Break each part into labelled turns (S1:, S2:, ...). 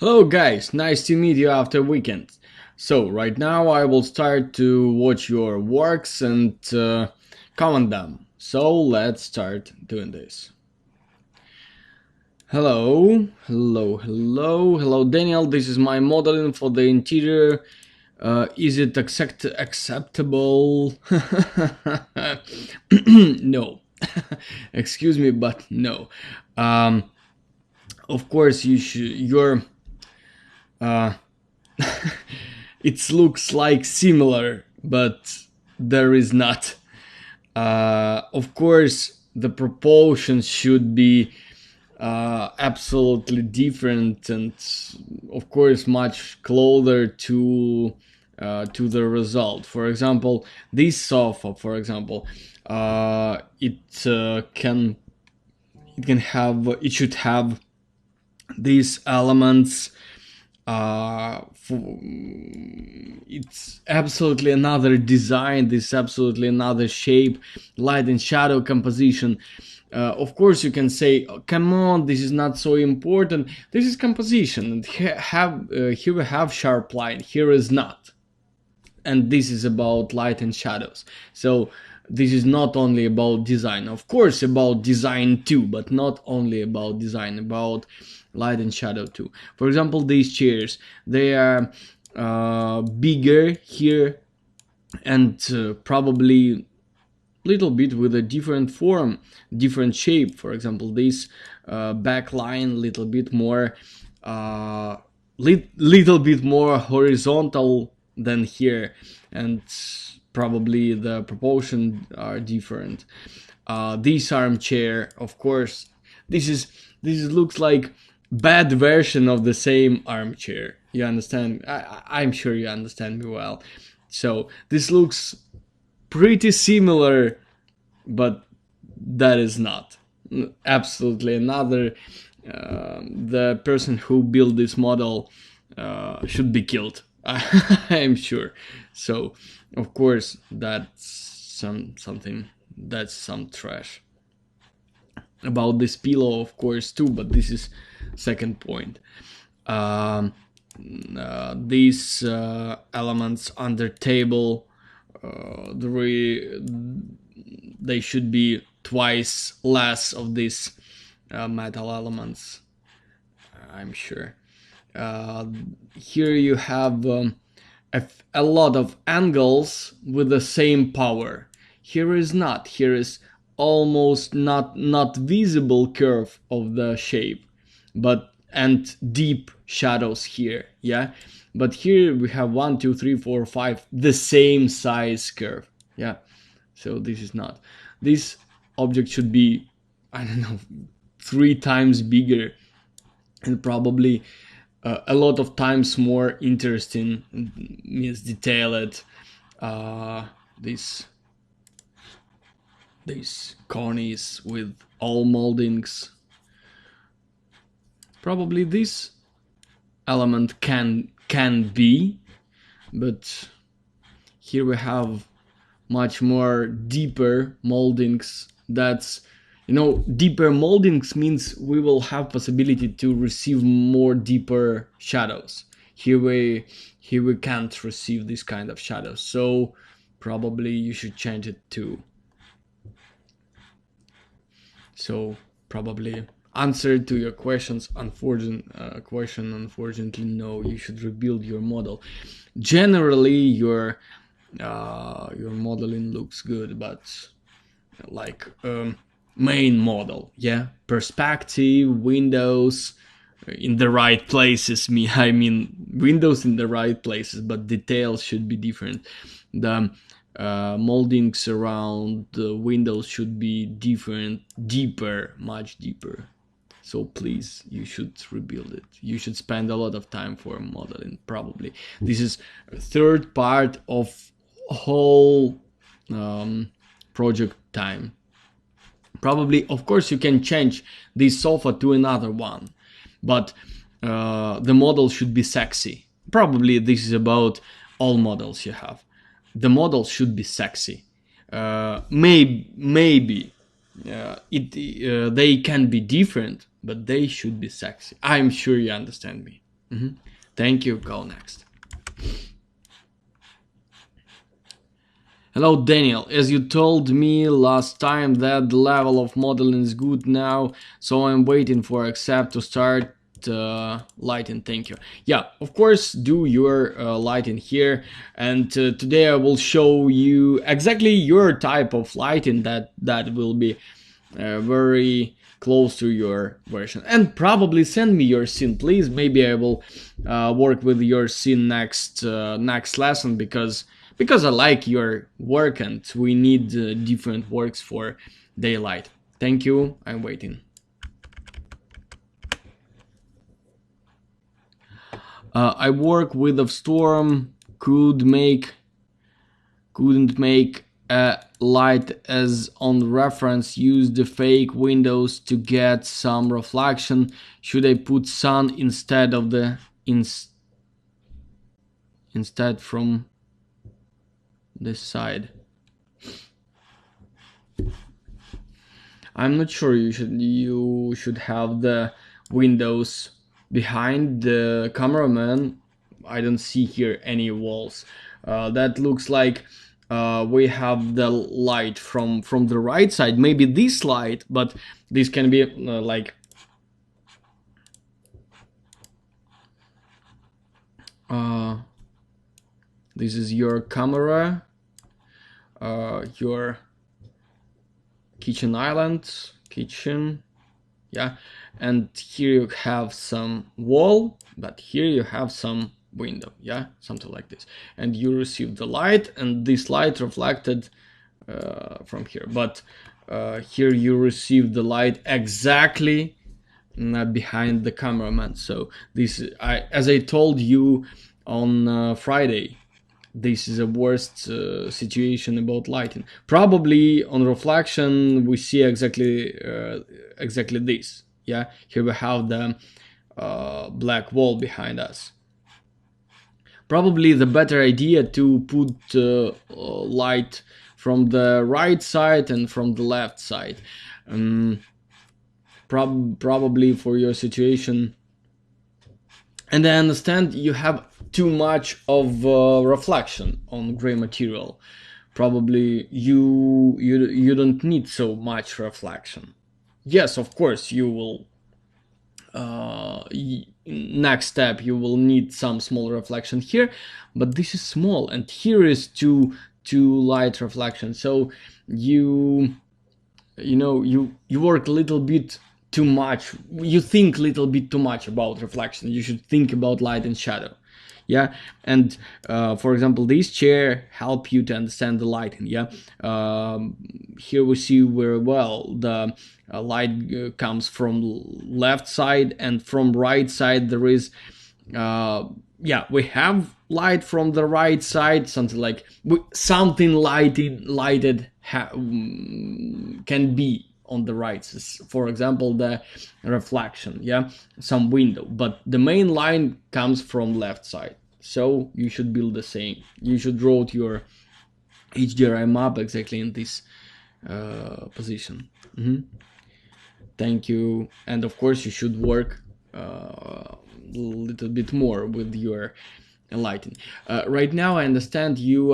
S1: Hello guys, nice to meet you after weekend. So right now I will start to watch your works and comment them. So let's start doing this. Hello Daniel, this is my modeling for the interior. Is it acceptable? No. Excuse me, but no. Of course it looks like similar, but there is not. Of course, the proportions should be absolutely different, and of course, much closer to the result. For example, this sofa, for example, it should have these elements. It's absolutely another design, this is absolutely another shape, light and shadow composition. Of course you can say, oh, come on, this is not so important. This is composition, and here we have sharp line, here is not, and this is about light and shadows. So this is not only about design, of course about design too, but not only about design, about light and shadow too. For example, these chairs, they are bigger here, and probably little bit with a different form, different shape. For example, this back line little bit more little bit more horizontal than here, and probably the proportions are different. This armchair, of course, this looks like bad version of the same armchair. You understand? I'm sure you understand me well. So this looks pretty similar, but that is not. Absolutely another. The person who built this model should be killed. I'm sure. So of course that's something, that's some trash. About this pillow, of course, too, but this is second point. These elements under table, they should be twice less of these metal elements, I'm sure. Here you have a lot of angles with the same power. Here is not. Here is almost not visible curve of the shape, but and deep shadows here. Yeah, but here we have 1 2 3 4 5 the same size curve. Yeah, so this is not. This object should be, I don't know, 3 times bigger, and probably a lot of times more interesting, means detailed. These cornice with all moldings. Probably this element can be, but here we have much more deeper moldings. That's, deeper moldings means we will have possibility to receive more deeper shadows. Here we can't receive this kind of shadows, so probably you should change it too. So probably answer to your questions, unfortunately no, you should rebuild your model. Generally your modeling looks good, but like main model, yeah, perspective, windows in the right places, I mean windows in the right places, but details should be different. The moldings around the windows should be different, deeper, much deeper. So please, you should rebuild it. You should spend a lot of time for modeling. Probably this is a third part of whole project time. Probably, of course, you can change this sofa to another one, but the model should be sexy. Probably this is about all models you have. The model should be sexy. Maybe they can be different, but they should be sexy. I'm sure you understand me. Thank you. Go next. Hello, Daniel. As you told me last time that the level of modeling is good now, so I'm waiting for accept to start lighting. Thank you. Yeah, of course, do your lighting here, and today I will show you exactly your type of lighting that will be very close to your version. And probably send me your scene, please. Maybe I will work with your scene next lesson, because I like your work and we need different works for daylight. Thank you. I'm waiting. I work with a storm. Couldn't make a light as on reference. Use the fake windows to get some reflection. Should I put sun instead of the instead from this side? I'm not sure. You should have the windows behind the cameraman. I don't see here any walls. That looks like we have the light from the right side. Maybe this light, but this can be like this is your camera, your kitchen island, yeah, and here you have some wall, but here you have some window, yeah, something like this, and you receive the light, and this light reflected from here, but here you receive the light exactly behind the cameraman. So this, as I told you on Friday, this is a worst situation about lighting. Probably on reflection we see exactly this. Yeah, here we have the black wall behind us. Probably the better idea to put light from the right side and from the left side. Probably for your situation. And I understand you have too much of reflection on gray material. Probably you don't need so much reflection. Yes, of course you will. Next step, you will need some small reflection here, but this is small, and here is too light reflection. So you work a little bit too much. You think a little bit too much about reflection. You should think about light and shadow. Yeah, and for example, this chair help you to understand the lighting. Yeah, here we see very well the light comes from left side, and from right side there is yeah, we have light from the right side, something like something lighted can be on the right. For example, the reflection, yeah, some window, but the main line comes from left side. So you should build the same. You should draw your HDRI map exactly in this position. Thank you. And of course you should work a little bit more with your lighting. Right now I understand you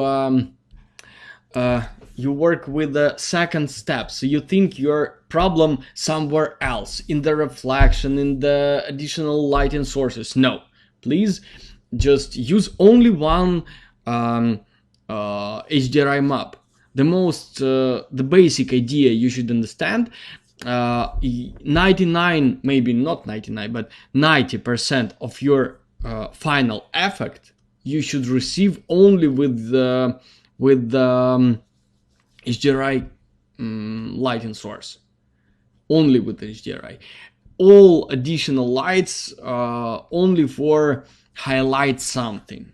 S1: you work with the second step, so you think your problem somewhere else, in the reflection, in the additional lighting sources. No, please just use only one HDRI map. The basic idea you should understand. 99, maybe not 99, but 90% of your final effect you should receive only with the HDRI lighting source, only with HDRI. All additional lights only for highlight something,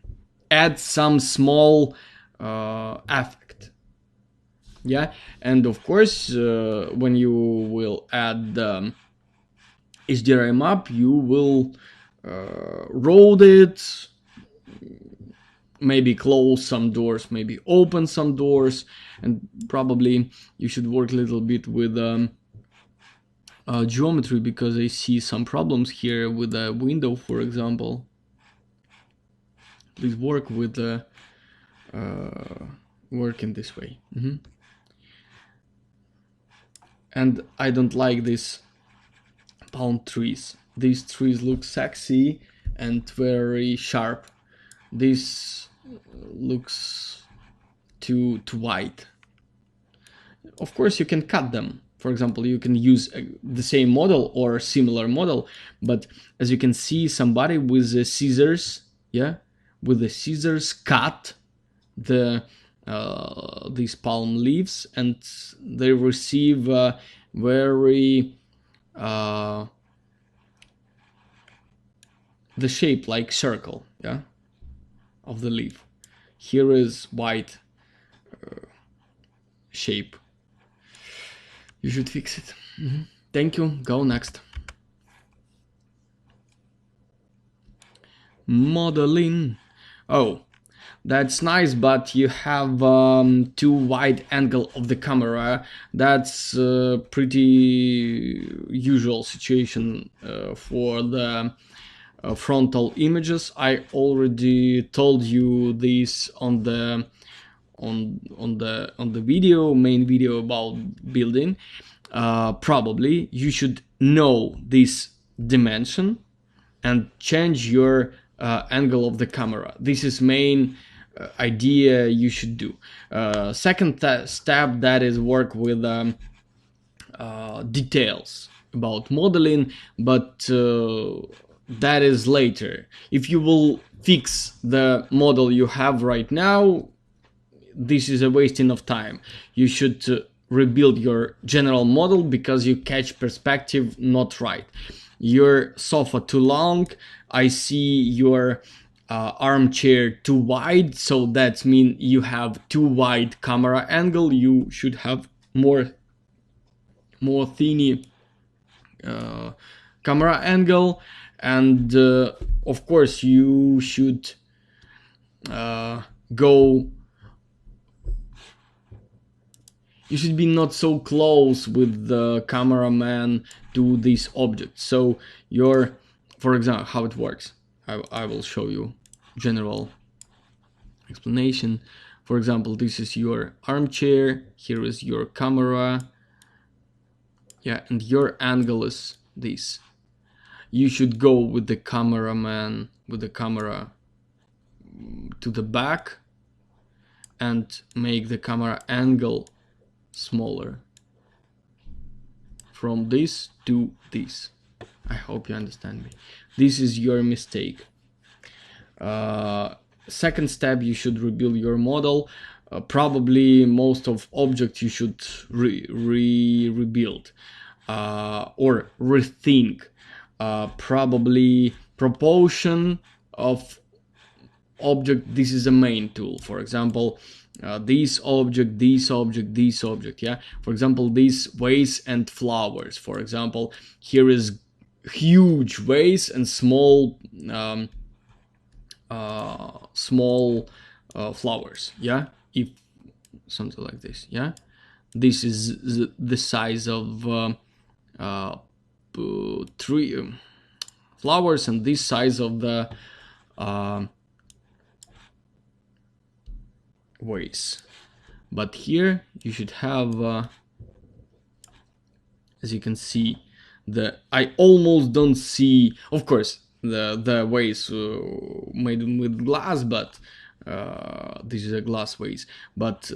S1: add some small effect. Yeah, and of course when you will add the HDRI map, you will road it, maybe close some doors, maybe open some doors, and probably you should work a little bit with geometry, because I see some problems here with a window, for example. please work with the work in this way. And I don't like these palm trees. These trees look sexy and very sharp. This looks too white. Of course, you can cut them. For example, you can use the same model or similar model, but as you can see, somebody with the scissors, with the scissors cut the these palm leaves, and they receive very the shape like circle, of the leaf. Here is white shape. You should fix it. Thank you. Go next. Modeling. Oh, that's nice, but you have too wide angle of the camera. That's a pretty usual situation for the frontal images. I already told you this on the video, main video about building. Probably you should know this dimension and change your angle of the camera. This is main idea you should do. Second step, that is work with details about modeling, but that is later. If you will fix the model you have right now, this is a wasting of time. You should rebuild your general model because you catch perspective not right. Your sofa too long. I see your armchair too wide, so that means you have too wide camera angle. You should have more thin camera angle, and of course you should go. You should be not so close with the cameraman to this object. So for example, how it works. I will show you general explanation. For example, this is your armchair. Here is your camera. And your angle is this. You should go with the cameraman, with the camera to the back and make the camera angle smaller from this to this. I hope you understand me. This is your mistake. Second step, you should rebuild your model. Probably most of objects you should rebuild or rethink. Probably proportion of object. This is a main tool. For example, this object, this object, this object. For example, these vase and flowers. For example, here is huge vase and small flowers. If something like this. This is the size of 3 flowers, and this size of the vase. But here you should have as you can see, I almost don't see, of course, the vase made with glass, but this is a glass vase. But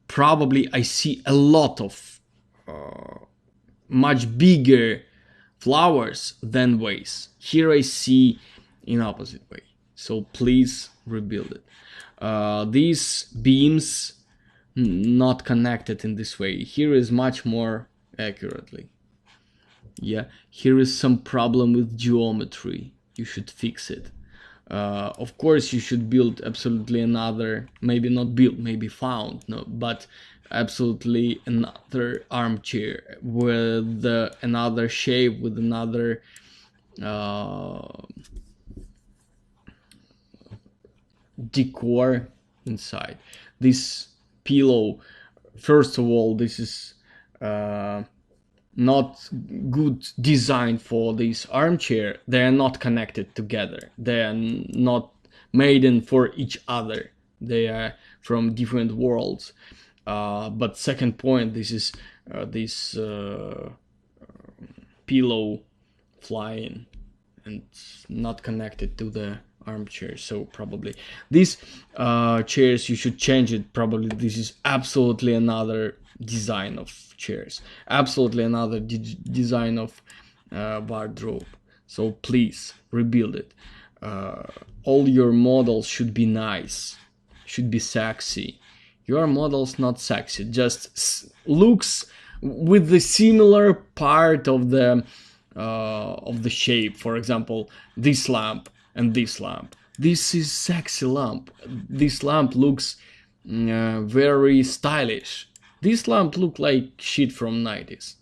S1: probably I see a lot of much bigger flowers than vase. Here I see in opposite way. So please rebuild it. These beams not connected in this way. Here is much more accurately. Here is some problem with geometry. You should fix it. Of course, you should build absolutely another, maybe not build, maybe found, no, but absolutely another armchair with another shape, with another decor inside. This pillow, first of all, this is not good design for this armchair. They are not connected together. They are not made in for each other. They are from different worlds. But second point, this is this pillow flying and not connected to the armchair. So probably these chairs, you should change it. Probably this is absolutely another design of chairs, absolutely another design of wardrobe. So please rebuild it. All your models should be nice, should be sexy. Your model's not sexy, just looks with the similar part of the shape. For example, this lamp and this lamp. This is sexy lamp. This lamp looks very stylish. This lamp look like shit from 90s.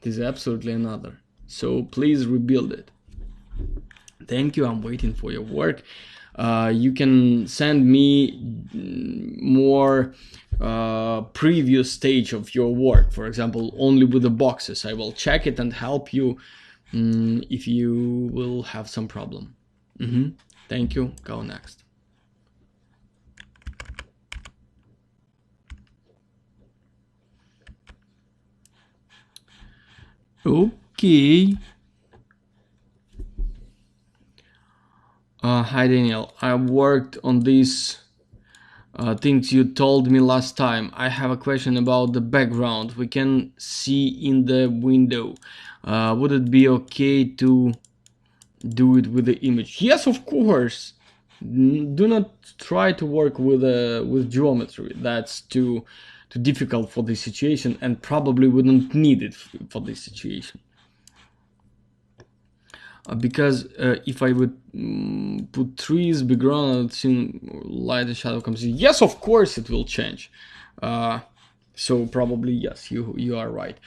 S1: This is absolutely another. So please rebuild it. Thank you. I'm waiting for your work. You can send me more previous stage of your work. For example, only with the boxes. I will check it and help you if you will have some problem. Thank you. Go next. Okay. Hi Daniel, I worked on these things you told me last time. I have a question about the background we can see in the window. Would it be okay to do it with the image? Yes, of course. Do not try to work with geometry. That's too difficult for this situation, and probably wouldn't need it for this situation. Because if I would put trees background, light and shadow comes in. Yes, of course it will change. So probably yes, you are right.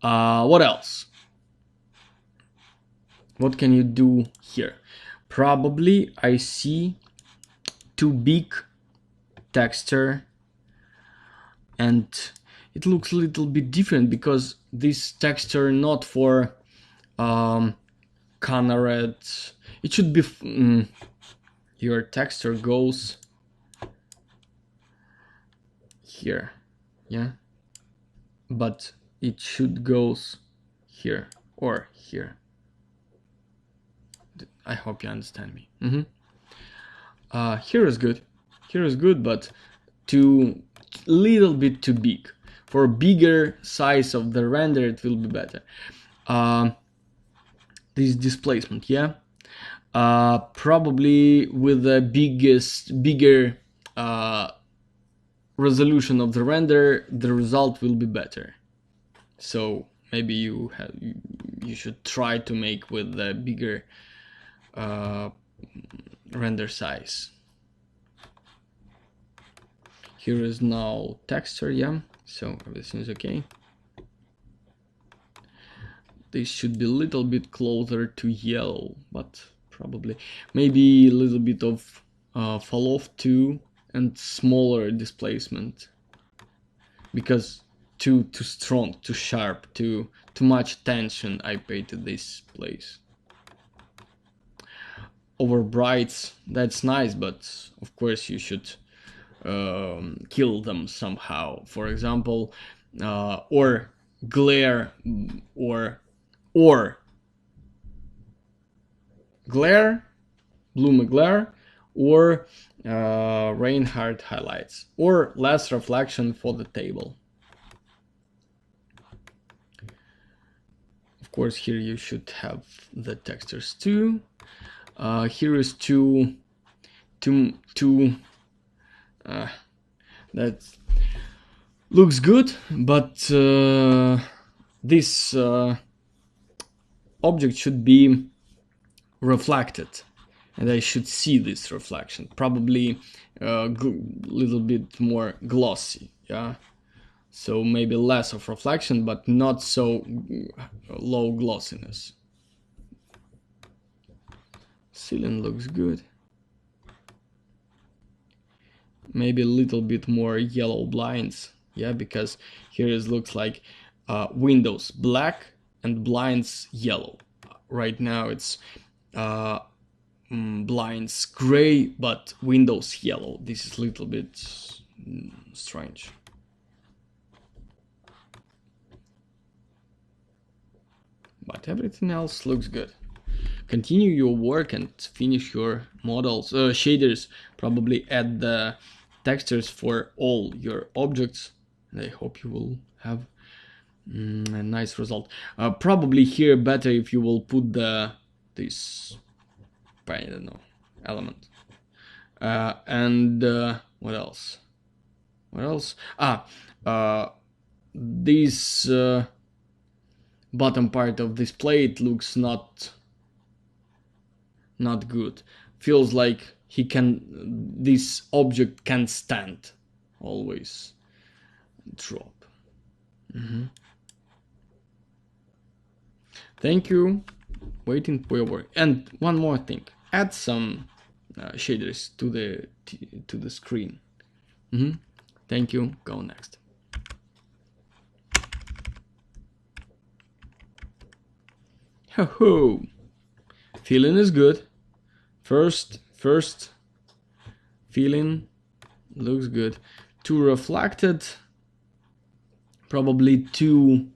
S1: What else? What can you do here? Probably I see too big texture, and it looks a little bit different because this texture not for Canared. It should be your texture goes here, yeah, but it should goes here or here. I hope you understand me. Here is good. Here is good, but too little bit too big. For bigger size of the render, it will be better. This displacement, yeah, probably with the bigger resolution of the render, the result will be better. So maybe you should try to make with the bigger render size. Here is now texture, yeah, so everything is okay. This should be a little bit closer to yellow, but probably maybe a little bit of fall off too, and smaller displacement, because too strong, too sharp, too much attention I paid to this place. Over brights, that's nice, but of course you should kill them somehow. For example, or glare, or glare, Bloom glare, or Reinhardt highlights, or less reflection for the table. Of course, here you should have the textures too. Here is too that looks good, but this object should be reflected, and I should see this reflection. Probably a little bit more glossy, yeah. So maybe less of reflection, but not so low glossiness. Ceiling looks good. Maybe a little bit more yellow blinds, yeah, because here it looks like windows black and blinds yellow. Right now it's blinds gray but windows yellow. This is a little bit strange. But everything else looks good. Continue your work and finish your models, shaders. Probably add the textures for all your objects. And I hope you will have a nice result. Probably here better if you will put this, I don't know, element. And what else? What else? This bottom part of this plate looks not good. Feels like this object can stand, always drop. Thank you. Waiting for your work. And one more thing, add some shaders to the screen. Thank you. Go next. Ho! Feeling is good. First feeling looks good. Too reflected. Probably too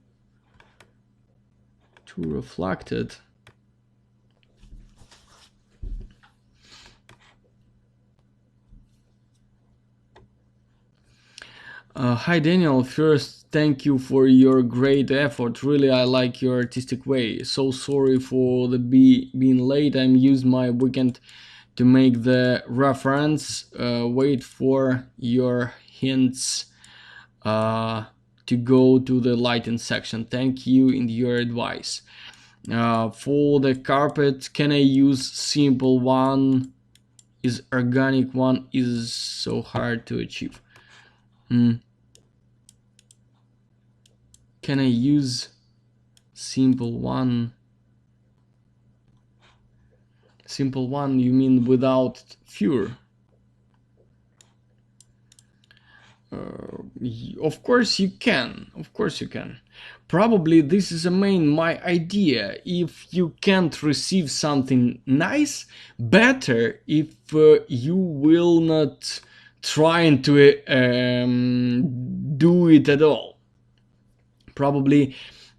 S1: reflected. Hi Daniel, first thank you for your great effort. Really, I like your artistic way. So sorry for the being late. I'm used my weekend to make the reference. Wait for your hints to go to the lighting section. Thank you in your advice. For the carpet, can I use simple one? Is organic one is so hard to achieve? Can I use simple one? Simple one, you mean without fur? Of course you can. Of course you can. Probably this is my idea. If you can't receive something nice, better if you will not trying to do it at all. Probably,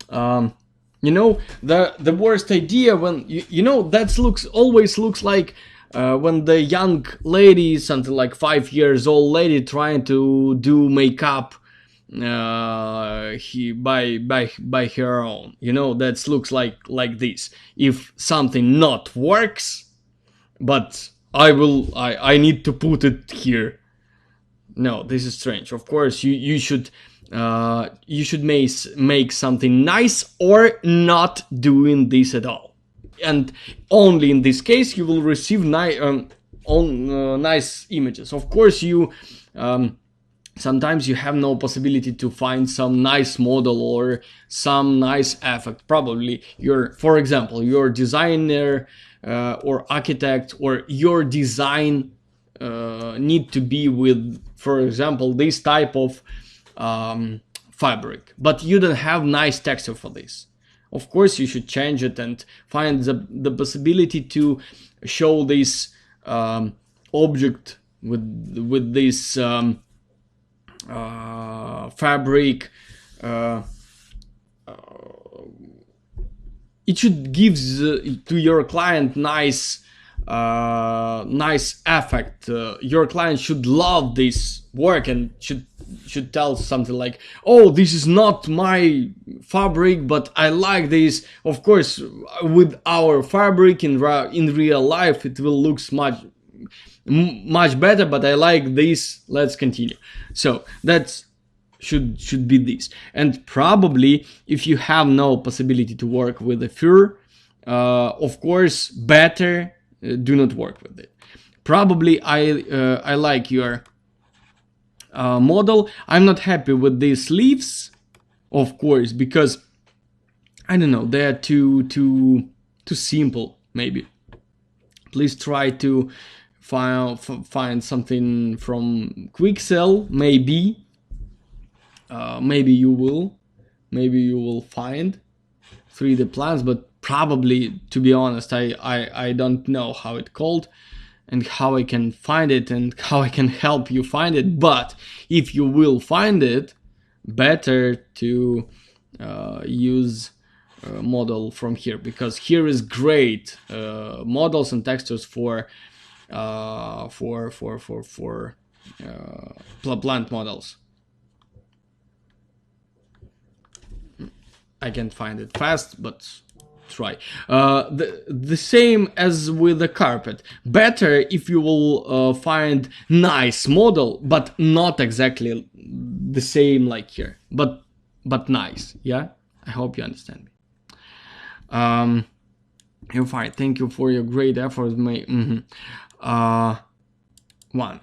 S1: you know, the worst idea when you know that always looks like when the young lady, something like 5 years old lady, trying to do makeup by her own. You know, that looks like this. If something not works, but I need to put it here. No, this is strange. Of course, you should make something nice or not doing this at all. And only in this case you will receive nice images. Of course, you sometimes you have no possibility to find some nice model or some nice effect. Probably for example, your designer or architect or your design need to be with, for example, this type of fabric, but you don't have nice texture for this. Of course, you should change it and find the possibility to show this object with this fabric. It should give to your client nice effect. Your client should love this work and should tell something like, oh, this is not my fabric, but I like this. Of course, with our fabric in real life it will look much better, but I like this. Let's continue. So that should be this. And probably if you have no possibility to work with the fur, of course, better do not work with it. Probably I like your model. I'm not happy with these leaves, of course, because I don't know, they're too simple. Maybe please try to find something from Quixel. Maybe you will find 3D plans, but probably, to be honest, I don't know how it's called and how I can find it and how I can help you find it. But if you will find it, better to use model from here, because here is great models and textures for plant models. I can't find it fast, but try. The same as with the carpet. Better if you will find nice model, but not exactly the same like here, but nice. Yeah, I hope you understand me. You're fine. Thank you for your great efforts. One.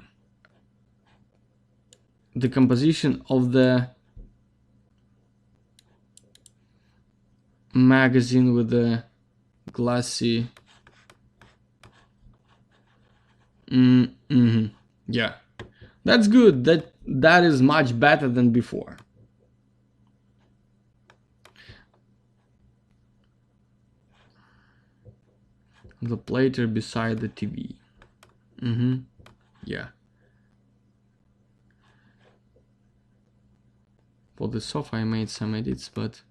S1: The composition of the magazine with the glassy. Yeah, that's good. That is much better than before. The plater beside the TV. Yeah. For the sofa I made some edits, but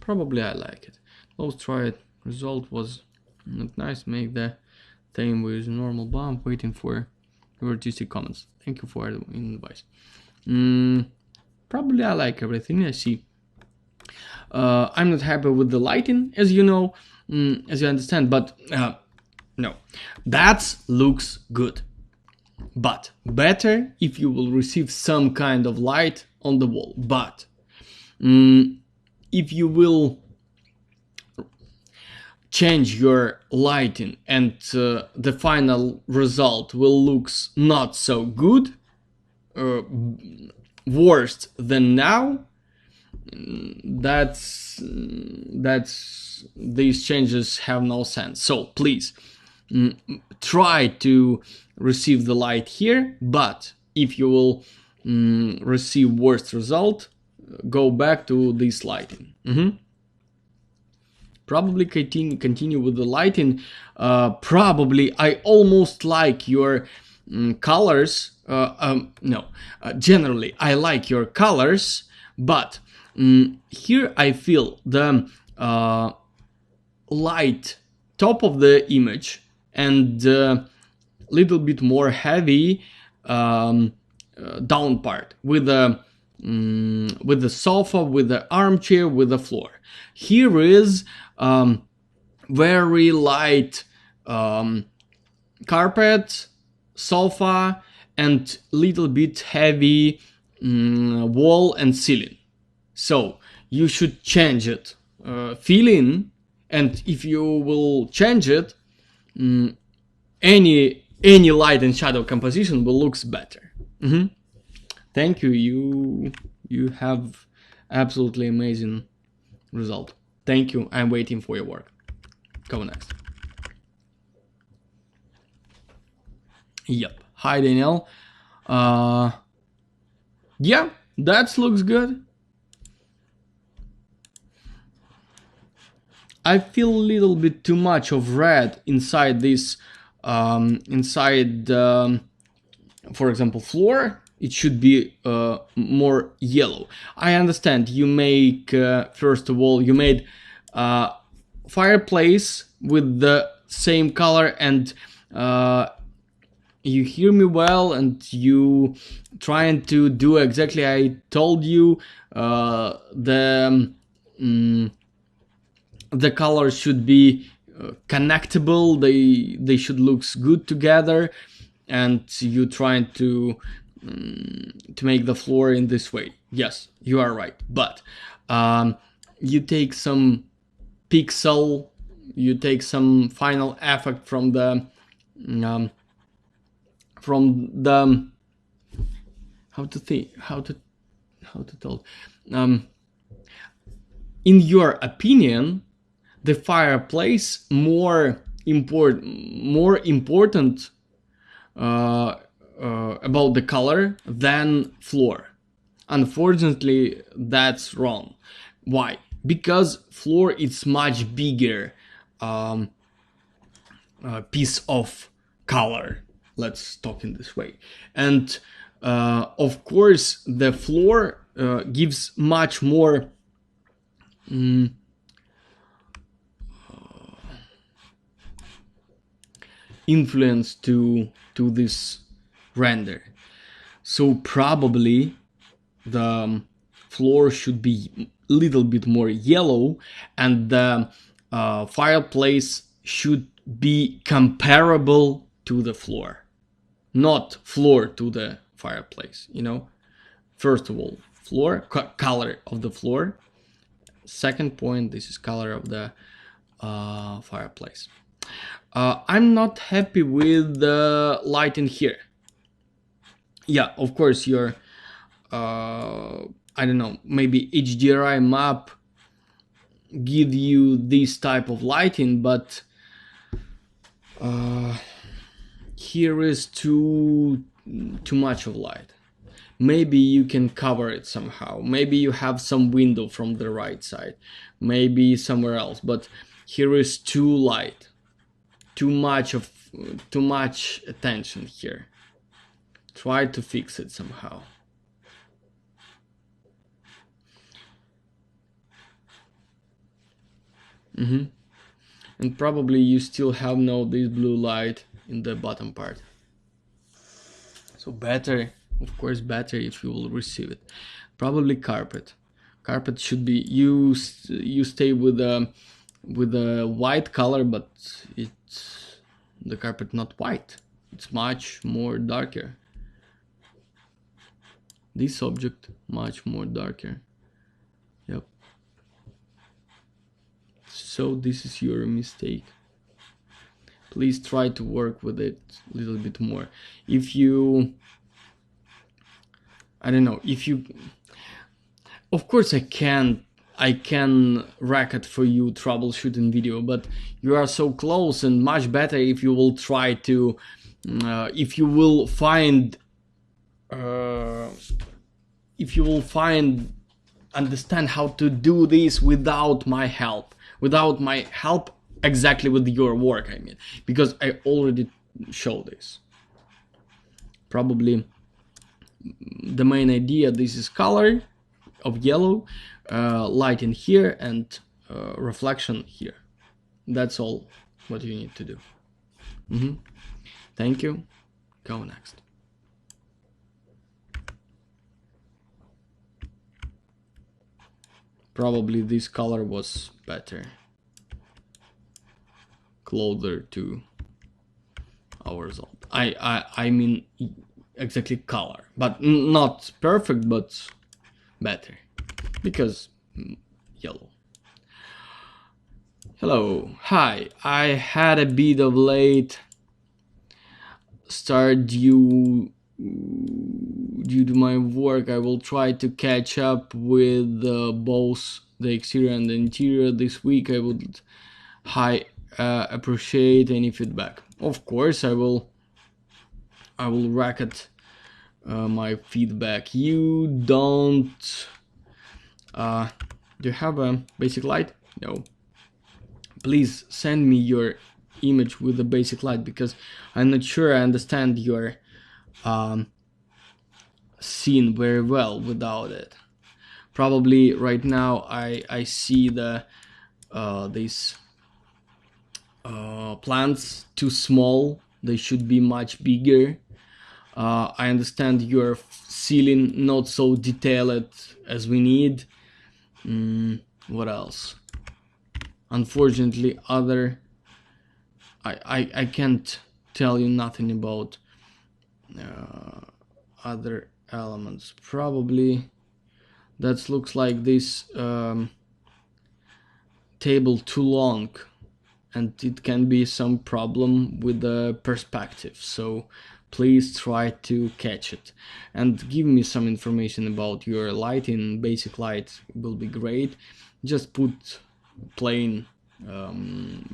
S1: probably I like it. Let's try it. Result was not nice. Make the theme with normal bump. Waiting for your artistic comments. Thank you for the advice. Probably I like everything I see. I'm not happy with the lighting, as you know, as you understand, but no, that looks good. But better if you will receive some kind of light on the wall. But if you will change your lighting and the final result will looks not so good, worse than now, that's these changes have no sense. So please try to receive the light here, but if you will receive worst result, go back to this lighting. Probably continue with the lighting. Probably I almost like your colors. Generally I like your colors, but here I feel the light top of the image and little bit more heavy down part with the sofa, with the armchair, with the floor. Here is very light carpet, sofa, and little bit heavy wall and ceiling. So you should change it feeling, and if you will change it, any light and shadow composition will looks better. Thank you. You have absolutely amazing result. Thank you. I'm waiting for your work. Go next. Yep. Hi, Danielle. Yeah, that looks good. I feel a little bit too much of red inside this, for example, floor. It should be more yellow. I understand you make, first of all, you made fireplace with the same color, and you hear me well, and you trying to do exactly I told you. The colors should be connectable. They should look good together, and you trying to make the floor in this way. Yes, you are right. But you take some pixel, you take some final effect from the how to tell. In your opinion, the fireplace more important about the color than floor. Unfortunately, that's wrong. Why? Because floor is much bigger um, piece of color. Let's talk in this way. And of course, the floor gives much more influence to this render. So probably the floor should be a little bit more yellow, and the fireplace should be comparable to the floor, not floor to the fireplace, you know. First of all, floor color of the floor. Second point, this is color of the fireplace. I'm not happy with the lighting here. Yeah, of course, your I don't know, maybe HDRI map give you this type of lighting, but here is too much of light. Maybe you can cover it somehow. Maybe you have some window from the right side, maybe somewhere else, but here is too light, too much attention here. Try to fix it somehow. And probably you still have no this blue light in the bottom part. So better, of course, better if you will receive it. Probably carpet. Carpet should be you stay with a white color, but it's the carpet not white. It's much more darker. This object much more darker. Yep. So this is your mistake. Please try to work with it a little bit more. If you, I don't know, if you, of course I can record for you troubleshooting video, but you are so close, and much better if you will try to, if you will find, understand how to do this without my help. Exactly with your work, I mean, because I already showed this. Probably the main idea, this is color of yellow, light in here, and reflection here. That's all what you need to do. Thank you. Go next. Probably this color was better, closer to our result. I mean exactly color, but not perfect, but better, because yellow. Hello, hi. I had a bit of late start due to my work. I will try to catch up with both the exterior and the interior this week. I would appreciate any feedback. Of course, I will record my feedback. You don't do you have a basic light? No. Please send me your image with the basic light, because I'm not sure I understand your scene very well without it. Probably right now I see the these plants too small. They should be much bigger. I understand your ceiling not so detailed as we need. What else? Unfortunately, I can't tell you nothing about other elements. Probably that looks like this table too long, and it can be some problem with the perspective. So please try to catch it and give me some information about your lighting. Basic light will be great. Just put plain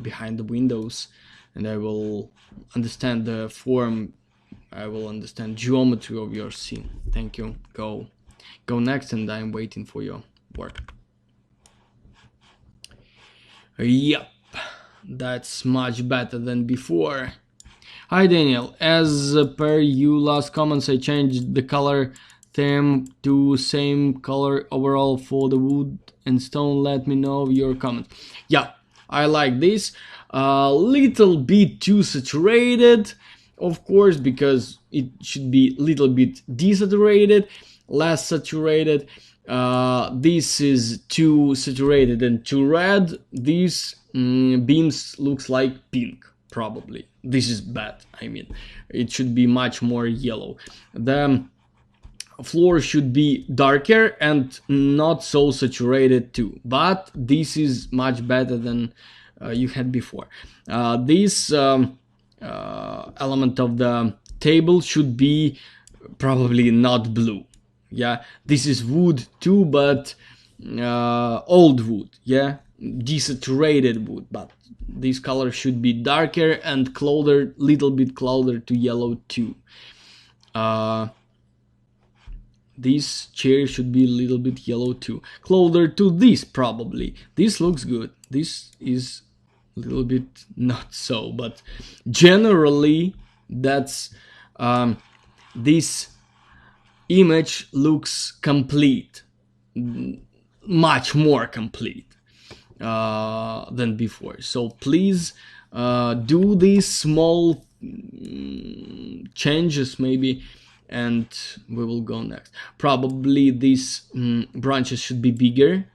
S1: behind the windows, and I will understand the form. I will understand geometry of your scene. Thank you. Go. Go next, and I'm waiting for your work. Yep, that's much better than before. Hi Daniel, as per you last comments, I changed the color theme to same color overall for the wood and stone. Let me know your comment. Yeah, I like this. A little bit too saturated, of course, because it should be a little bit desaturated, less saturated. This is too saturated and too red. These beams looks like pink, probably. This is bad. I mean, it should be much more yellow. The floor should be darker and not so saturated too, but this is much better than you had before. This element of the table should be probably not blue. Yeah, this is wood too, but old wood. Yeah, desaturated wood, but this color should be darker and closer, little bit closer to yellow too. This chair should be a little bit yellow too, closer to this probably. This looks good. This is a little bit not so, but generally that's this image looks complete, much more complete than before. So please do these small changes maybe, and we will go next. Probably these branches should be bigger,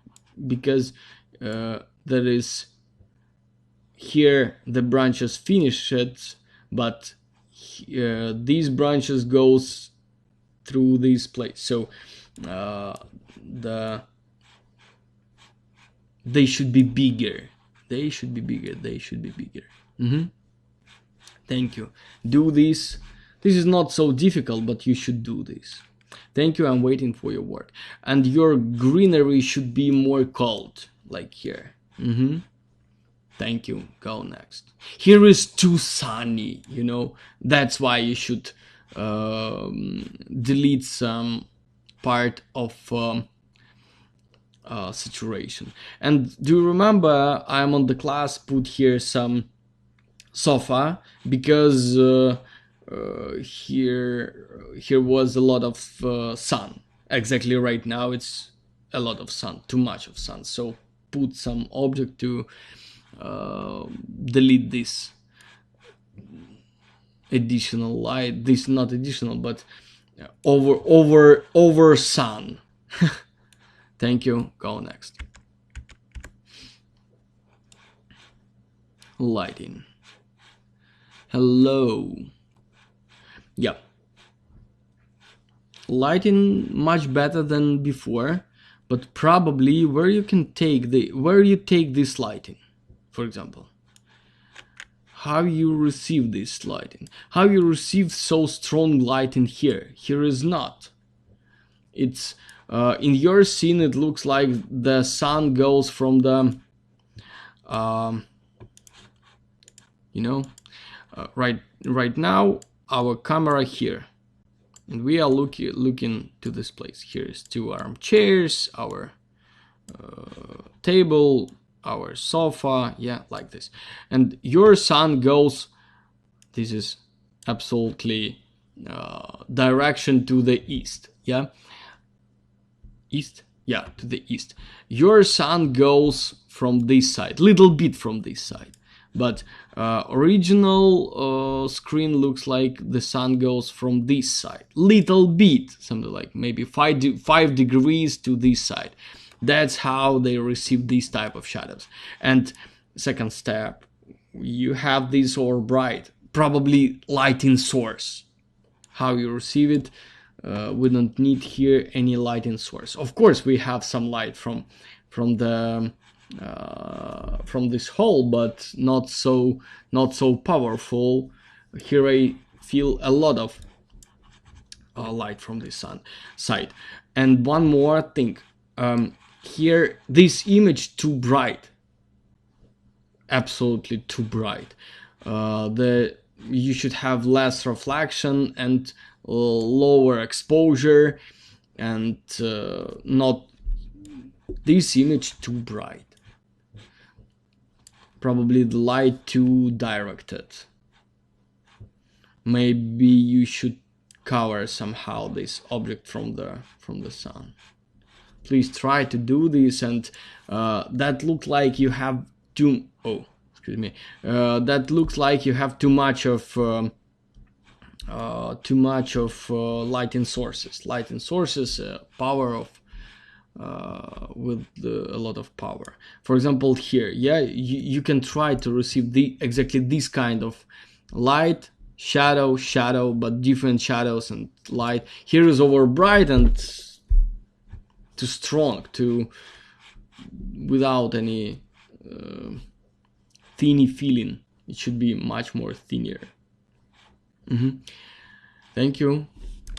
S1: because there is here the branches finish it, but these branches goes through this place, so they should be bigger. They should be bigger. They should be bigger. Thank you. Do this. This is not so difficult, but you should do this. Thank you. I'm waiting for your work. And your greenery should be more cold, like here. Thank you. Go next. Here is too sunny, you know. That's why you should delete some part of saturation. And do you remember I'm on the class put here some sofa, because here was a lot of sun. Exactly right now it's a lot of sun, too much of sun. So put some object to delete this additional light. This not additional, but over sun. Thank you. Go next. Lighting. Hello. Yep. Lighting much better than before, but probably where you take this lighting, for example. How you receive this lighting? How you receive so strong lighting here? Here is not. It's in your scene. It looks like the sun goes from the, you know, right now our camera here, and we are looking to this place. Here's two armchairs, our table, our sofa, yeah, like this. And your sun goes, this is absolutely direction to the east, yeah, east, yeah, to the east. Your sun goes from this side, little bit from this side, but original screen looks like the sun goes from this side, little bit, something like maybe 5 degrees to this side. That's how they receive these type of shadows. And second step, you have this or bright, probably lighting source. How you receive it, we don't need here any lighting source. Of course, we have some light from this hole, but not so powerful. Here I feel a lot of light from the sun side. And one more thing, here this image too bright, absolutely too bright. You should have less reflection and lower exposure. and not this image too bright. Probably the light too directed. Maybe you should cover somehow this object from the sun. Please try to do this, and that looks like you have too. Oh, excuse me. That looks like you have too much of lighting sources. Lighting sources, power of with a lot of power. For example, here, yeah, you can try to receive exactly this kind of light, shadow, but different shadows and light. Here is over bright and too strong, too without any thinny feeling. It should be much more thinner. Thank you.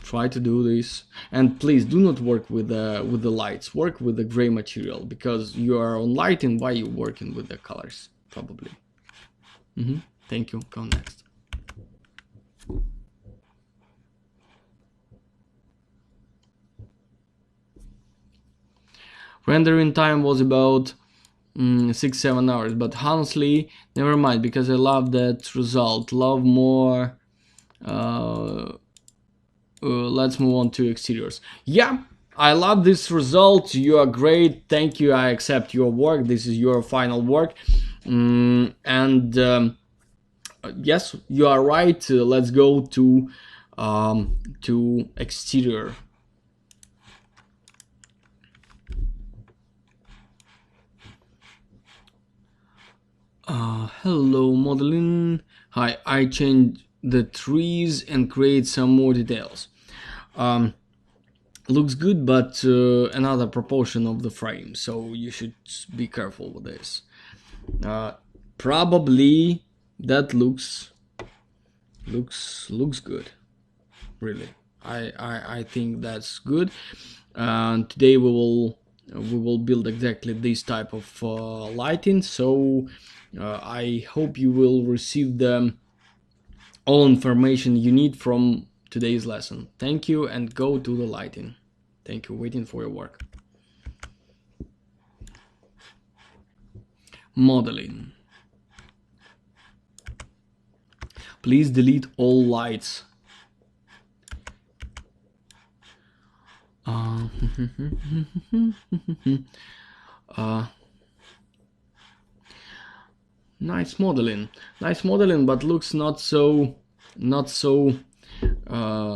S1: Try to do this, and please do not work with the lights. Work with the gray material, because you are on lighting. Why you working with the colors? Probably. Thank you. Go next. Rendering time was about 6-7 hours, but honestly, never mind, because I love that result. Love more. Let's move on to exteriors. Yeah, I love this result. You are great. Thank you. I accept your work. This is your final work. Yes, you are right. Let's go to exterior. Hello, modeling. Hi, I changed the trees and create some more details. Looks good, but another proportion of the frame, so you should be careful with this. Probably that looks good. Really, I think that's good. And today we will build exactly this type of lighting. So I hope you will receive all information you need from today's lesson. Thank you, and go to the lighting. Thank you. Waiting for your work. Modeling. Please delete all lights. Nice modeling, but looks not so I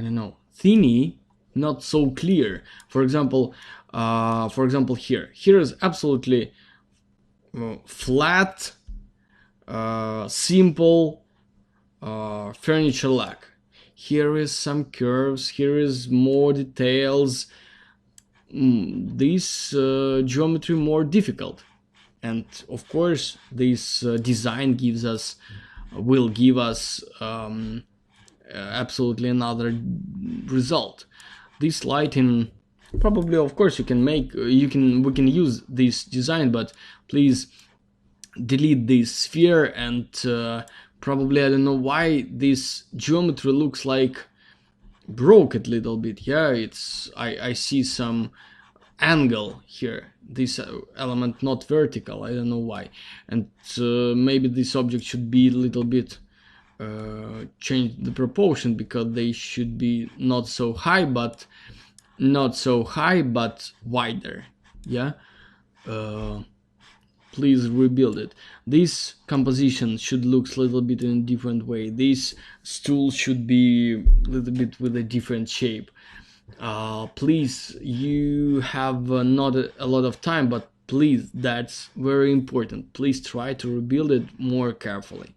S1: don't know, thinny, not so clear. For example, here is absolutely flat, simple furniture lack. Here is some curves, here is more details. This geometry more difficult, and of course this design will give us absolutely another result. This lighting, probably, of course, we can use this design, but please delete this sphere. And probably, I don't know why this geometry looks like broke a little bit. Yeah, I see some angle here, this element not vertical. I don't know why. And maybe this object should be a little bit change the proportion, because they should be not so high but wider. Yeah, please rebuild it. This composition should look a little bit in a different way. This stool should be a little bit with a different shape. Please, you have not a lot of time, but please, that's very important. Please try to rebuild it more carefully.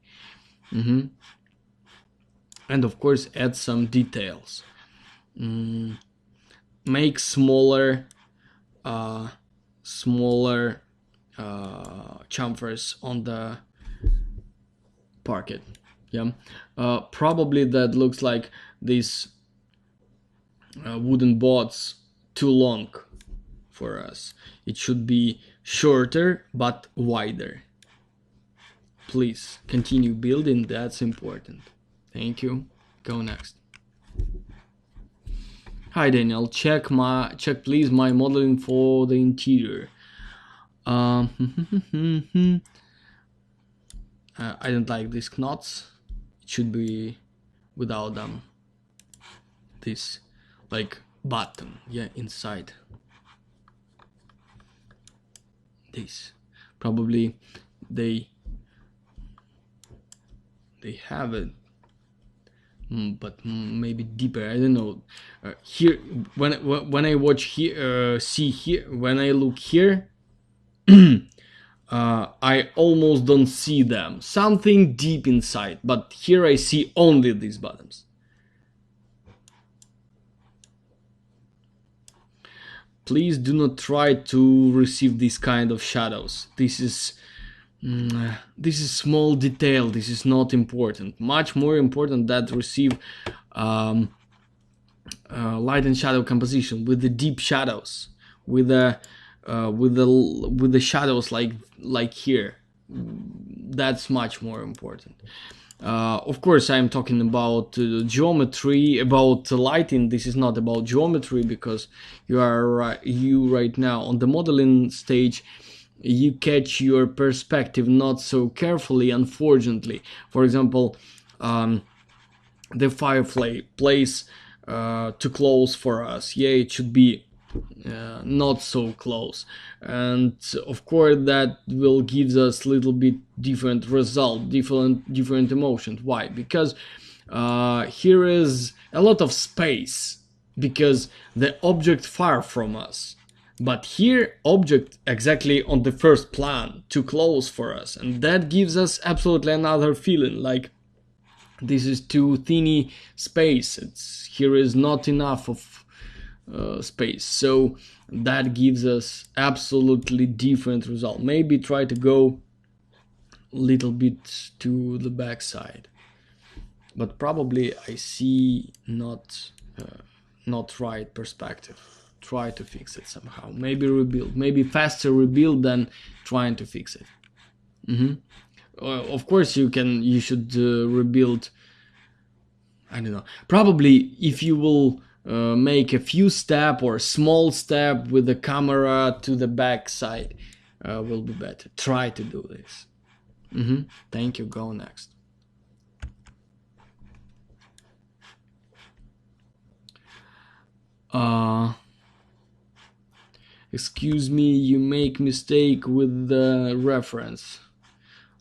S1: And of course, add some details. Make smaller chamfers on the parquet. Yeah, probably that looks like these wooden boards too long for us. It should be shorter but wider. Please continue building. That's important. Thank you. Go next. Hi Daniel, check please my modeling for the interior. I don't like these knots. It should be without them. This like button, yeah, inside. This probably they have it, but maybe deeper. I don't know. Here, when I watch here, see here, when I look here, I almost don't see them. Something deep inside, but here I see only these buttons. Please do not try to receive this kind of shadows. This is small detail. This is not important. Much more important that receive light and shadow composition with the deep shadows, with the shadows like here. That's much more important. Of course, I'm talking about geometry, about lighting. This is not about geometry because you right now on the modeling stage. You catch your perspective not so carefully, unfortunately. For example, the fireplace too close for us. Yeah, it should be not so close, and of course that will give us a little bit different result, different emotions. Why? Because here is a lot of space, because the object far from us, but here object exactly on the first plan, too close for us, and that gives us absolutely another feeling, like this is too tiny space. Here is not enough of space, so that gives us absolutely different result. Maybe try to go a little bit to the back side, but probably I see not right perspective. Try to fix it somehow. Maybe rebuild, maybe faster rebuild than trying to fix it. Of course you should rebuild. I don't know. Probably if you will make a few step or a small step with the camera to the back side, will be better. Try to do this. Thank you. Go next. Excuse me, you make mistake with the reference.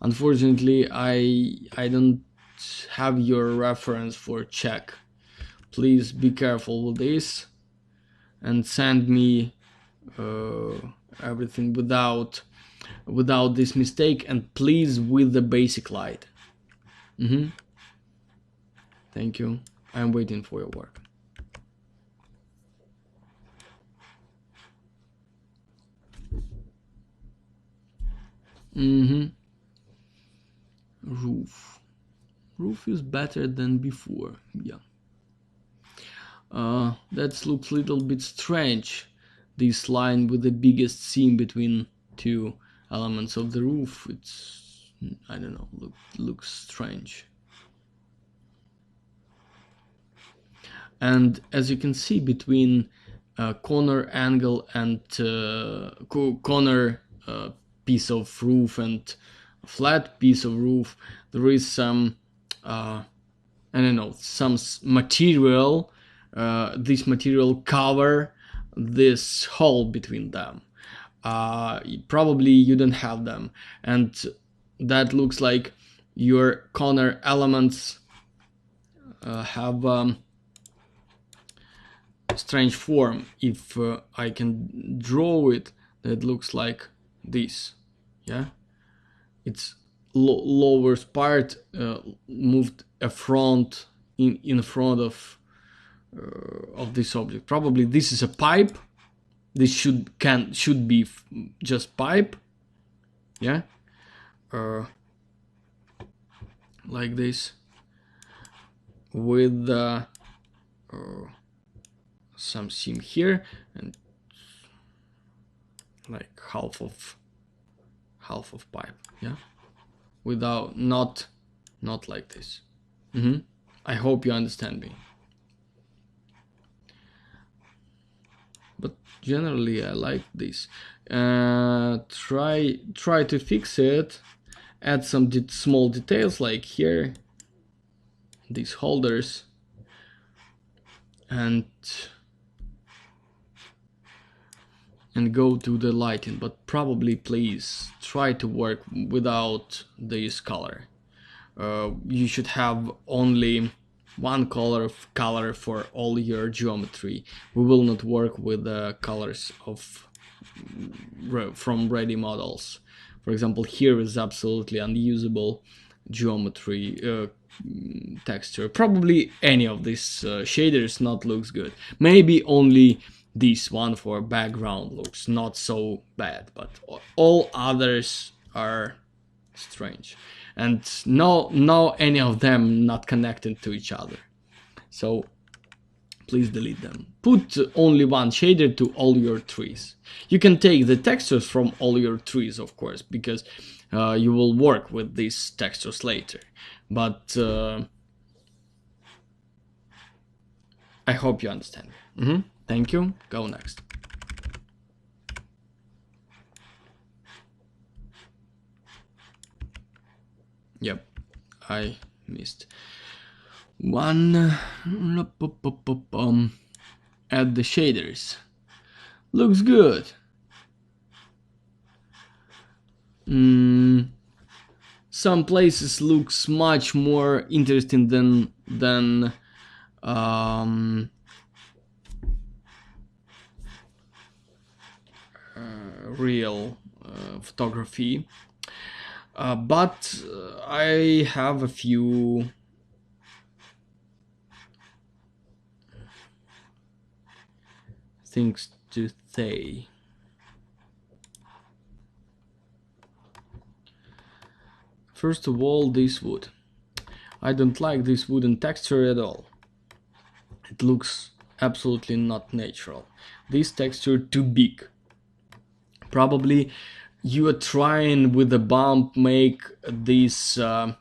S1: Unfortunately, I don't have your reference for check. Please be careful with this and send me everything without this mistake, and please with the basic light. Thank you. I'm waiting for your work. Roof is better than before. Yeah. That looks a little bit strange, this line with the biggest seam between two elements of the roof. It's, I don't know, looks strange. And as you can see, between corner angle and corner piece of roof and flat piece of roof, there is some I don't know, some material. This material cover this hole between them. Probably you don't have them, and that looks like your corner elements have strange form. If I can draw it, that looks like this. Yeah, it's lower part moved a front in front of this object. Probably this is a pipe. This should be just pipe. Yeah, like this with some seam here and like half of pipe. Yeah, without not like this. I hope you understand me. but generally I like this. Try to fix it. Add some small details like here, these holders, and go to the lighting, but probably please try to work without this color. You should have only one color for all your geometry. We will not work with the colors of from ready models. For example, here is absolutely unusable geometry texture. Probably any of these shaders not looks good. Maybe only this one for background looks not so bad, but all others are strange, and no any of them not connected to each other. So please delete them. Put only one shader to all your trees. You can take the textures from all your trees, of course, because you will work with these textures later. But I hope you understand. Thank you. Go next. Yep, I missed one. Add the shaders. Looks good. Some places looks much more interesting than real photography. But I have a few things to say. First of all, this wood. I don't like this wooden texture at all. It looks absolutely not natural. This texture too big. Probably you are trying with the bump make this wide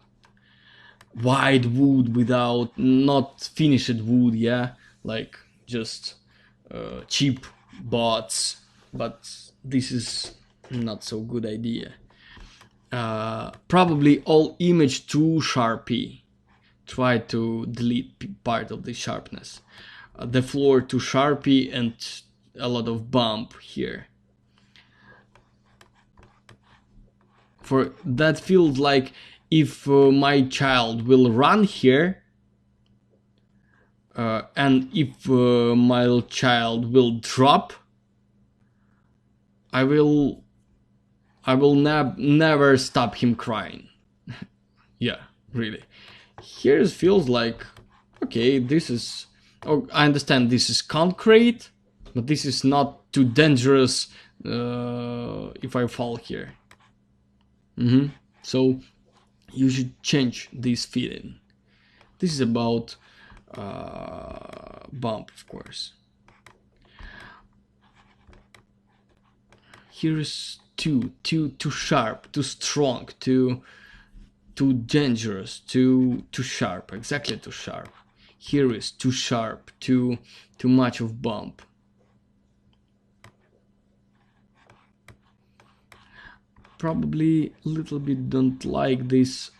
S1: wood without not finished wood, yeah, like just cheap bots, but this is not so good idea. Probably all image too sharpy. Try to delete part of the sharpness. The floor too sharpy and a lot of bump here. For that feels like if my child will run here, and if my child will drop, I will never stop him crying. Yeah, really. Here it feels like, okay, this is, oh, I understand this is concrete, but this is not too dangerous if I fall here. So you should change this feeling. This is about bump, of course. Here is too sharp, too strong, too dangerous, too sharp, exactly too sharp. Here is too sharp, too much of bump. Probably a little bit don't like this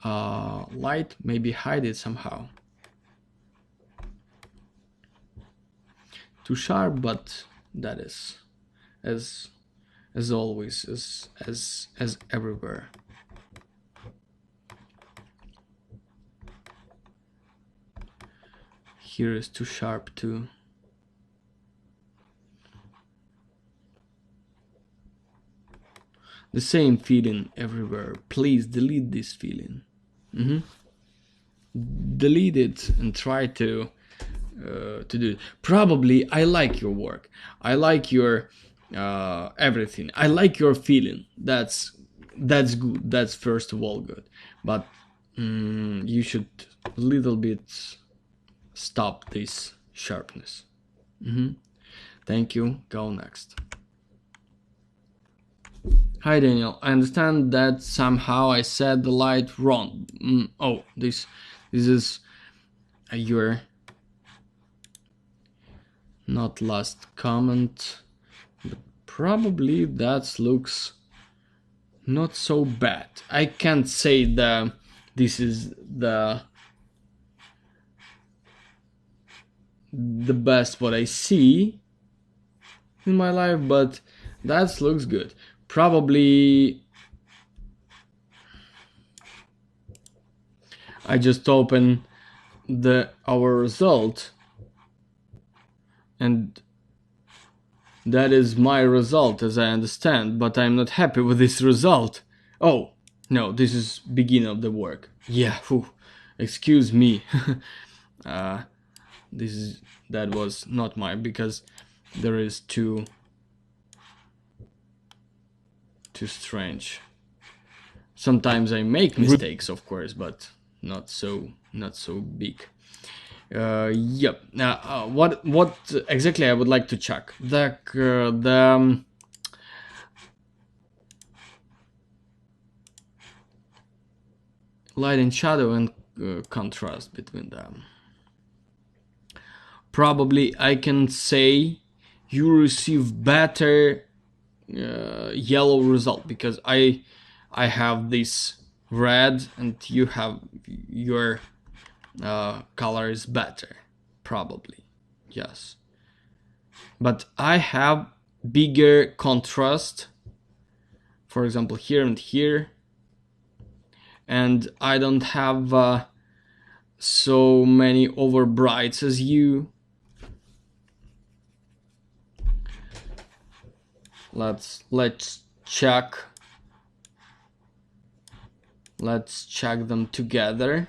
S1: light, maybe hide it somehow. Too sharp, but that is as always, as everywhere. Here is too sharp too. The same feeling everywhere. Please delete this feeling. Delete it and try to do it. Probably I like your work. I like your everything. I like your feeling. That's good. That's first of all good. But you should a little bit stop this sharpness. Thank you. Go next. Hi Daniel, I understand that somehow I set the light wrong. Oh, this is your not last comment, but probably that looks not so bad. I can't say this is the best what I see in my life, but that looks good. Probably I just open our result, and that is my result as I understand, but I'm not happy with this result. Oh, no, this is beginning of the work. Yeah, whew, excuse me. That was not mine, because there is too strange. Sometimes I make mistakes, of course, but not so big. Yep. What exactly I would like to check? The light and shadow and contrast between them. Probably I can say you receive better yellow result, because I have this red and you have your color is better, probably, yes. But I have bigger contrast, for example here and here, and I don't have so many overbrights as you. Let's check. Let's check them together.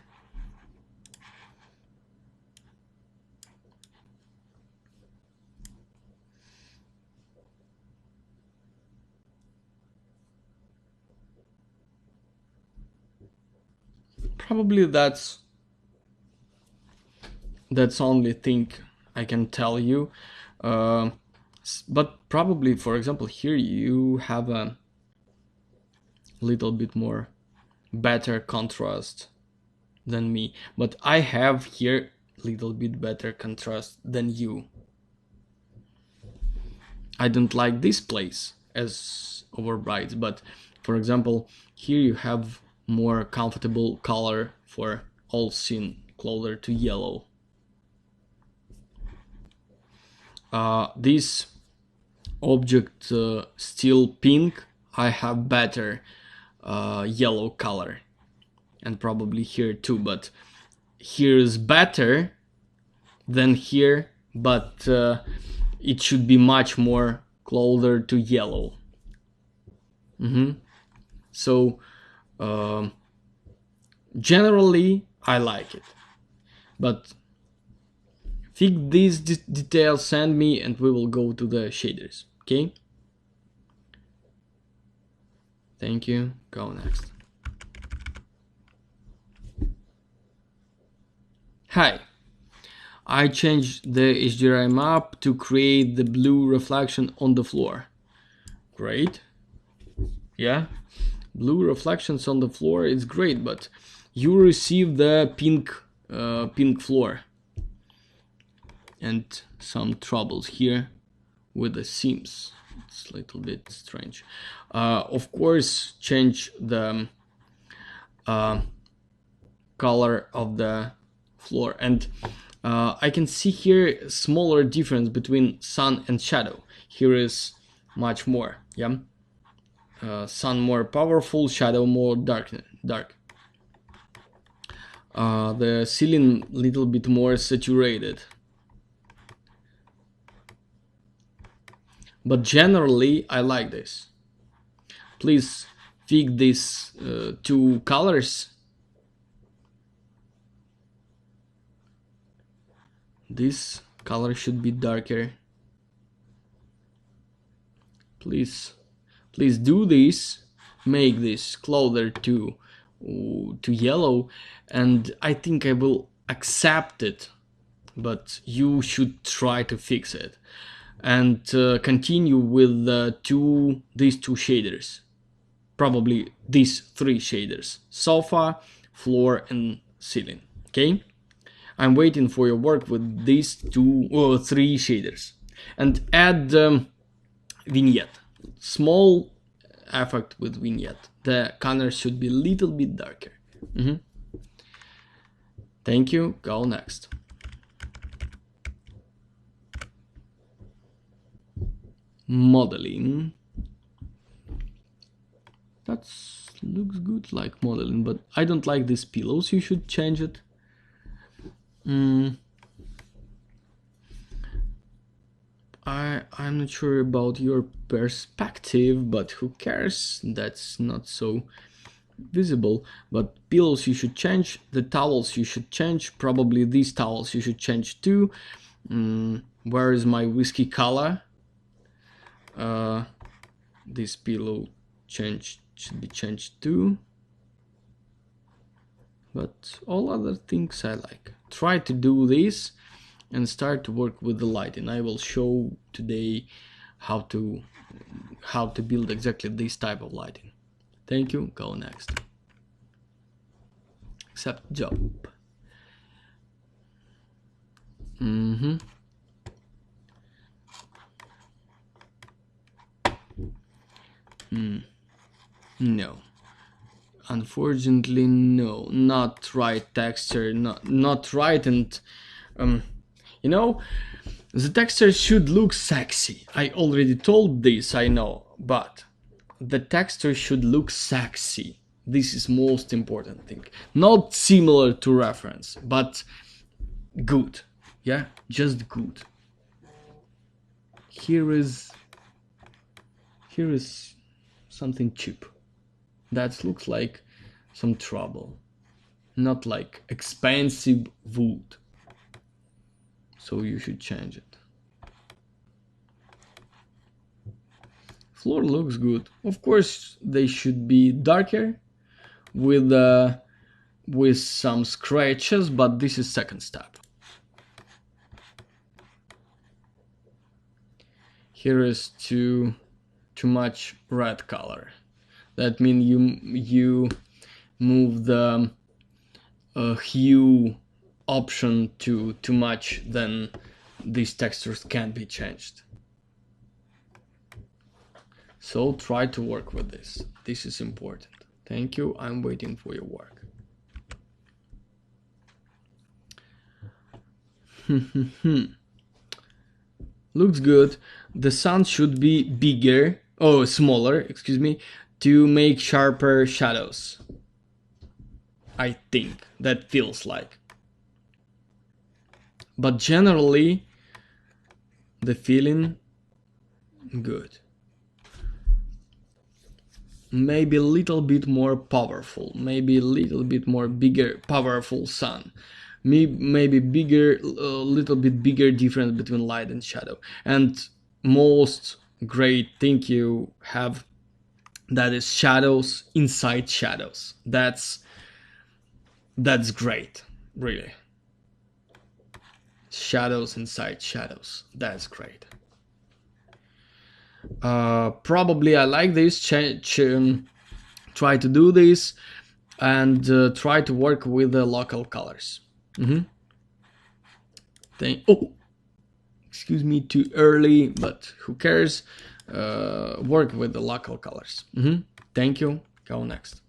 S1: Probably that's only thing I can tell you. But probably, for example, here you have a little bit more better contrast than me, but I have here little bit better contrast than you. I don't like this place as overbright, but for example here you have more comfortable color for all scene, closer to yellow. This object still pink, I have better yellow color, and probably here too, but here is better than here, but it should be much more closer to yellow. So generally I like it, but fix these details, send me, and we will go to the shaders. Okay, thank you. Go next. Hi, I changed the HDRI map to create the blue reflection on the floor. Great. Yeah, blue reflections on the floor, it's great, but you receive the pink floor, and some troubles here with the seams. It's a little bit strange. Of course, change the color of the floor, and I can see here smaller difference between sun and shadow. Here is much more, yeah. Sun more powerful, shadow more dark. The ceiling little bit more saturated, but generally I like this. Please fix these two colors. This color should be darker. Please do this. Make this closer to yellow, and I think I will accept it, but you should try to fix it, and continue with these two shaders, probably these three shaders: sofa, floor, and ceiling. Okay, I'm waiting for your work with these 2 or 3 shaders. And add vignette. Small effect with vignette. The color should be a little bit darker. Thank you. Go next. Modeling. That looks good like modeling, but I don't like these pillows. You should change it. I'm not sure about your perspective, but who cares? That's not so visible. But pillows you should change. The towels you should change. Probably these towels you should change too. Where is my whiskey color? This pillow should be changed too. But all other things I like. Try to do this and start to work with the lighting. I will show today how to build exactly this type of lighting. Thank you. Go next. Accept job. No. Unfortunately, no. Not right texture. Not right, and you know, the texture should look sexy. I already told this, I know, but the texture should look sexy. This is most important thing. Not similar to reference, but good. Yeah, just good. Here is something cheap. That looks like some trouble. Not like expensive wood. So you should change it. Floor looks good. Of course, they should be darker with some scratches, but this is second step. Here is too much red color. That means you move the hue option too much, then these textures can't be changed. So try to work with this. This is important. Thank you. I'm waiting for your work. Looks good. The sun should be bigger, smaller, excuse me, to make sharper shadows. I think that feels like. But generally, the feeling good. Maybe a little bit more powerful, maybe a little bit more bigger, powerful sun. Maybe bigger, a little bit bigger difference between light and shadow. And most great thing you have, that is shadows inside shadows. That's great, really. Shadows inside shadows. That's great. Probably I like this. Try to do this and try to work with the local colors. Excuse me, too early, but who cares? Work with the local colors. Thank you. Go next.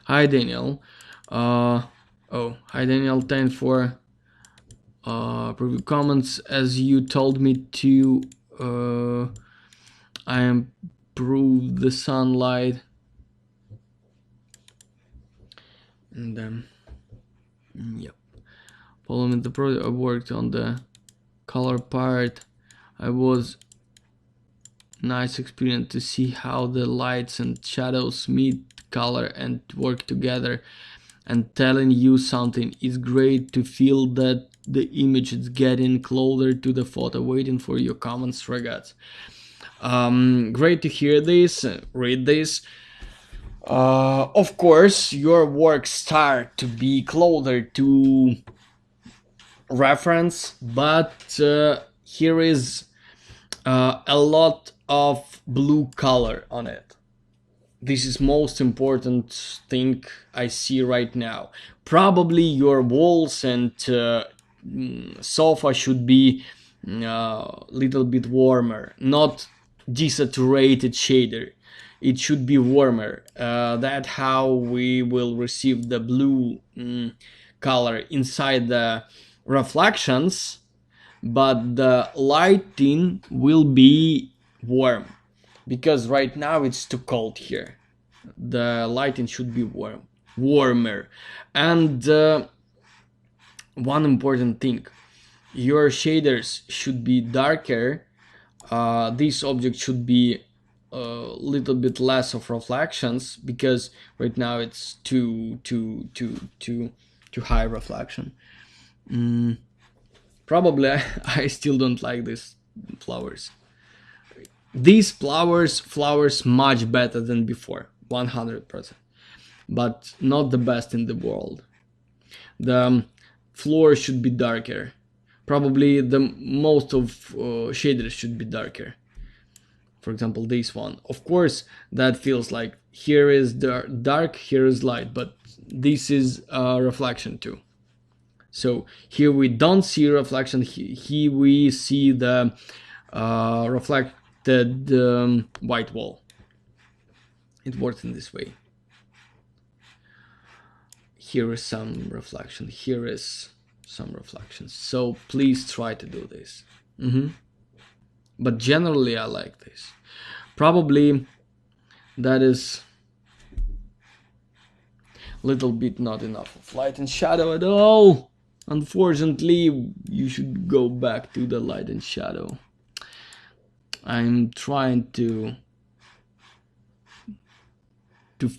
S1: Hi Daniel. Hi Daniel. Thanks for preview comments. As you told me to, I improve the sunlight, and then yep. Following the project, I worked on the color part. I was nice experience to see how the lights and shadows meet color and work together. And telling you something, it's great to feel that the image is getting closer to the photo. Waiting for your comments. Regards. Great to hear this, read this. Of course, your work start to be closer to reference, but here is a lot of blue color on it. this is most important thing I see right now. Probably your walls and sofa should be a little bit warmer, not desaturated shader. It should be warmer. That's how we will receive the blue color inside the reflections, but the lighting will be warm because right now it's too cold here. The lighting should be warmer. And one important thing, your shaders should be darker. This object should be a little bit less of reflections because right now it's too high reflection. Probably I still don't like these flowers. These flowers much better than before, 100%, but not the best in the world. The floor should be darker. Probably the most of shaders should be darker. For example, this one. Of course, that feels like here is dark, here is light, but this is a reflection too. So here we don't see reflection. Here we see the reflected white wall. It works in this way. Here is some reflection. Here is some reflection. So please try to do this. But generally, I like this. Probably that is a little bit not enough of light and shadow at all. Unfortunately, you should go back to the light and shadow. I'm trying to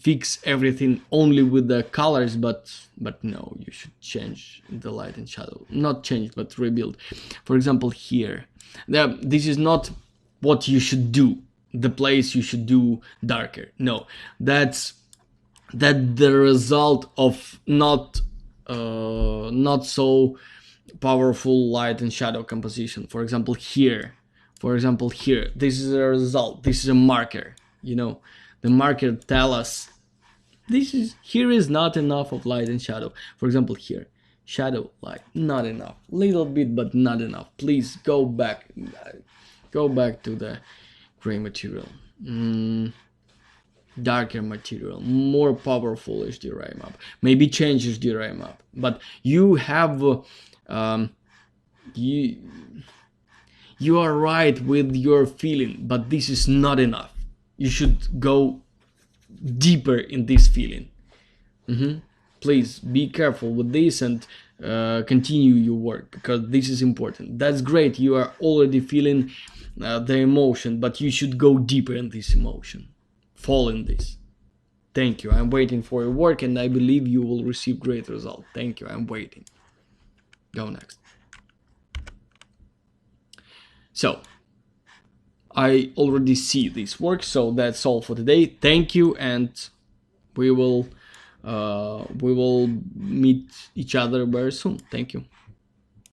S1: fix everything only with the colors, but no, you should change the light and shadow. Not change, but rebuild. For example, here. This is not what you should do. The place you should do darker. No, that's the result of not so powerful light and shadow composition. For example, here. This is a result. This is a marker. You know, the marker tell us here is not enough of light and shadow. For example, here, shadow, light, not enough. Little bit, but not enough. Please go back to the gray material. Darker material, more powerful HDRI map. Maybe change HDRI map, but you have you are right with your feeling, but this is not enough. You should go deeper in this feeling. Please be careful with this and continue your work, because this is important. That's great, you are already feeling the emotion, but you should go deeper in this emotion. Fall in this. Thank you. I'm waiting for your work, and I believe you will receive great result. Thank you. I'm waiting. Go next. So I already see this work, so that's all for today. Thank you, and we will meet each other very soon. Thank you.